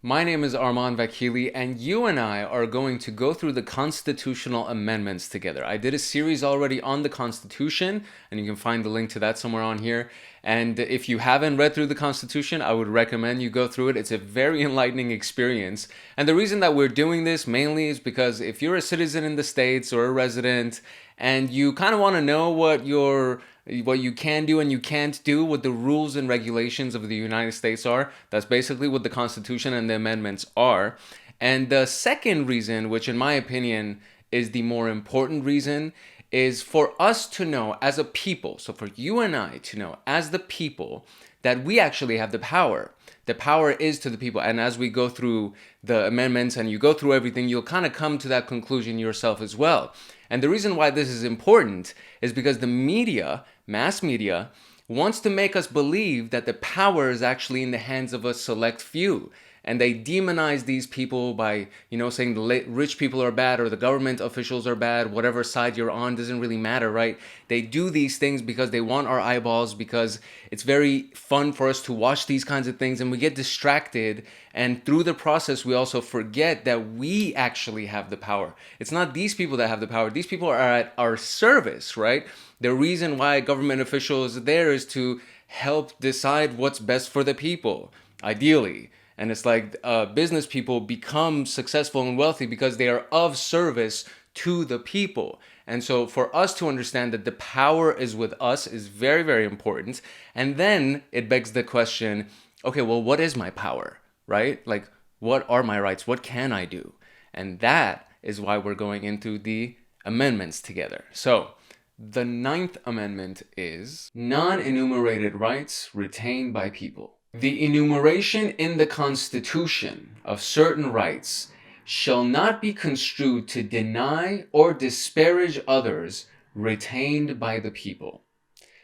My name is Arman Vakili, and you and I are going to go through the constitutional amendments together. I did a series already on the Constitution, and you can find the link to that somewhere on here. And if you haven't read through the Constitution, I would recommend you go through it. It's a very enlightening experience. And the reason that we're doing this mainly is because if you're a citizen in the States or a resident, and you kind of want to know what you can do and you can't do, what the rules and regulations of the United States are. That's basically what the Constitution and the amendments are. And the second reason, which in my opinion is the more important reason, is for us to know as a people, so for you and I to know as the people, that we actually have the power. The power is to the people. And as we go through the amendments and you go through everything, you'll kind of come to that conclusion yourself as well. And the reason why this is important is because the media, mass media, wants to make us believe that the power is actually in the hands of a select few. And they demonize these people by, saying the rich people are bad or the government officials are bad, whatever side you're on doesn't really matter, right? They do these things because they want our eyeballs, because it's very fun for us to watch these kinds of things and we get distracted. And through the process, we also forget that we actually have the power. It's not these people that have the power. These people are at our service, right? The reason why a government official is there is to help decide what's best for the people, ideally. And it's like business people become successful and wealthy because they are of service to the people. And so for us to understand that the power is with us is very, very important. And then it begs the question, okay, well, what is my power, right? Like, what are my rights? What can I do? And that is why we're going into the amendments together. So the Ninth Amendment is non-enumerated rights retained by people. The enumeration in the Constitution of certain rights shall not be construed to deny or disparage others retained by the people.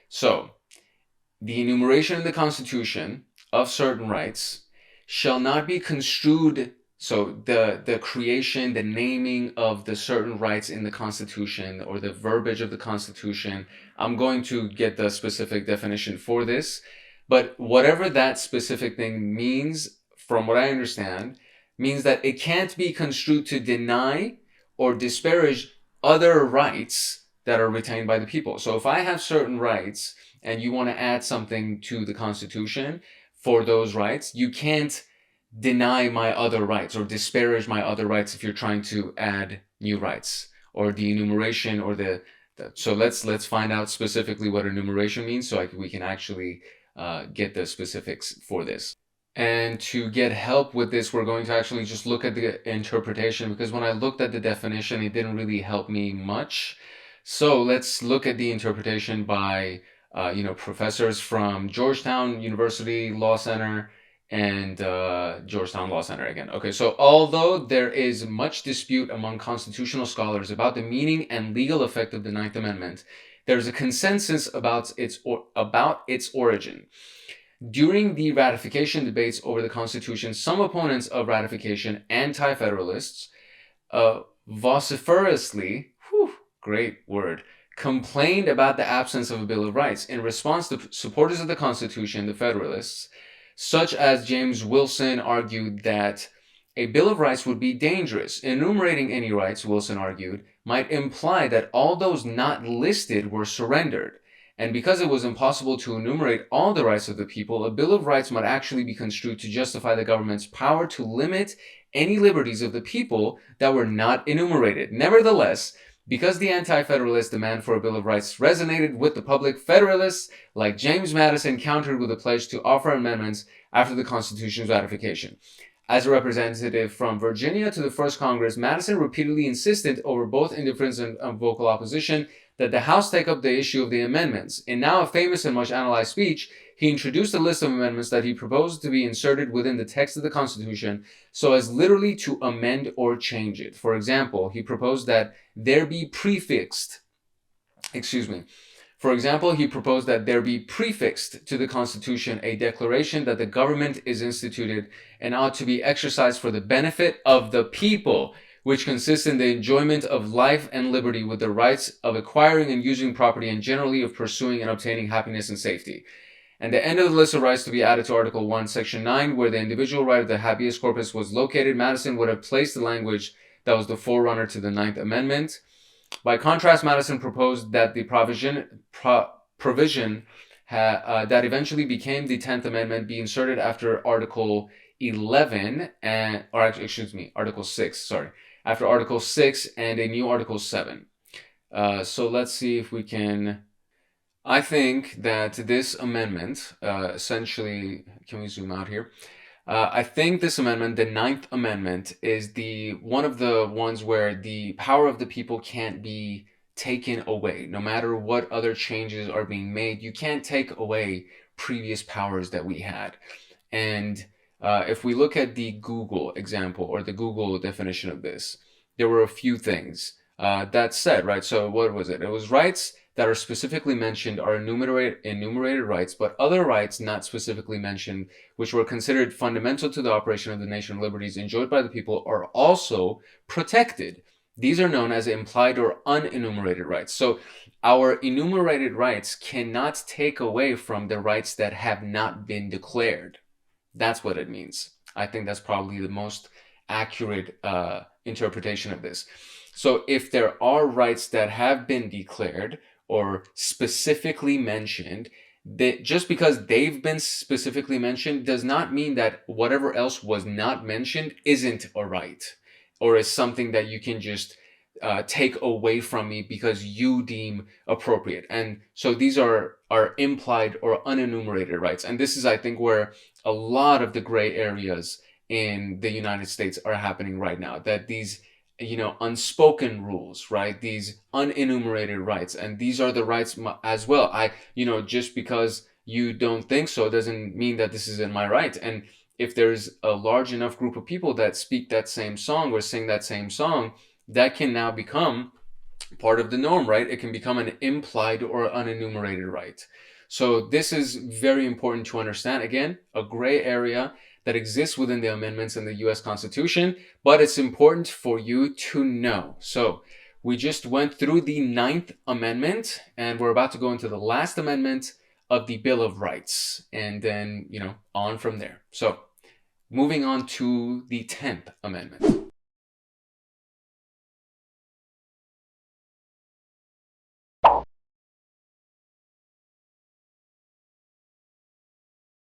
So, the enumeration in the Constitution of certain rights shall not be construed, so the creation, the naming of the certain rights in the Constitution or the verbiage of the Constitution, I'm going to get the specific definition for this. But whatever that specific thing means, from what I understand, means that it can't be construed to deny or disparage other rights that are retained by the people. So if I have certain rights and you want to add something to the Constitution for those rights, you can't deny my other rights or disparage my other rights if you're trying to add new rights, or the enumeration or so let's find out specifically what enumeration means so we can actually get the specifics for this. And to get help with this, we're going to actually just look at the interpretation, because when I looked at the definition, it didn't really help me much. So let's look at the interpretation by professors from Georgetown University Law Center and Georgetown Law Center again. Okay, so although there is much dispute among constitutional scholars about the meaning and legal effect of the Ninth Amendment, there's a consensus about its origin. During the ratification debates over the Constitution, some opponents of ratification, anti-federalists, vociferously, great word, complained about the absence of a Bill of Rights. In response, the supporters of the Constitution, the Federalists, such as James Wilson, argued that a Bill of Rights would be dangerous. Enumerating any rights, Wilson argued, might imply that all those not listed were surrendered. And because it was impossible to enumerate all the rights of the people, a Bill of Rights might actually be construed to justify the government's power to limit any liberties of the people that were not enumerated. Nevertheless, because the anti-federalist demand for a Bill of Rights resonated with the public, Federalists like James Madison countered with a pledge to offer amendments after the Constitution's ratification. As a representative from Virginia to the First Congress, Madison repeatedly insisted, over both indifference and vocal opposition, that the House take up the issue of the amendments. In now a famous and much analyzed speech, he introduced a list of amendments that he proposed to be inserted within the text of the Constitution so as literally to amend or change it. For example, he proposed that there be prefixed to the Constitution a declaration that the government is instituted and ought to be exercised for the benefit of the people, which consists in the enjoyment of life and liberty with the rights of acquiring and using property and generally of pursuing and obtaining happiness and safety. And the end of the list of rights to be added to Article 1, Section 9, where the individual right of the habeas corpus was located, Madison would have placed the language that was the forerunner to the Ninth Amendment. By contrast, Madison proposed that the provision that eventually became the 10th Amendment be inserted after Article 11 Article 6, sorry, after Article 6 and a new Article 7. So let's see if we can. I think that this amendment, essentially, can we zoom out here? I think this amendment, the Ninth Amendment, is one of the ones where the power of the people can't be taken away. No matter what other changes are being made, you can't take away previous powers that we had. And if we look at the Google example or the Google definition of this, there were a few things that said, right? So what was it? It was rights that are specifically mentioned are enumerated rights, but other rights not specifically mentioned, which were considered fundamental to the operation of the nation, liberties enjoyed by the people, are also protected. These are known as implied or unenumerated rights. So our enumerated rights cannot take away from the rights that have not been declared. That's what it means. I think that's probably the most accurate interpretation of this. So if there are rights that have been declared or specifically mentioned, that just because they've been specifically mentioned does not mean that whatever else was not mentioned isn't a right or is something that you can just take away from me because you deem appropriate. And so these are implied or unenumerated rights. And this is, I think, where a lot of the gray areas in the United States are happening right now, that these unspoken rules, right? These unenumerated rights, and these are the rights as well. Just because you don't think so doesn't mean that this isn't my right. And if there's a large enough group of people that speak that same song or sing that same song, that can now become part of the norm, right? It can become an implied or unenumerated right. So this is very important to understand. Again, a gray area that exists within the amendments in the US Constitution, but it's important for you to know. So we just went through the Ninth Amendment, and we're about to go into the last amendment of the Bill of Rights, and then, on from there. So moving on to the 10th Amendment.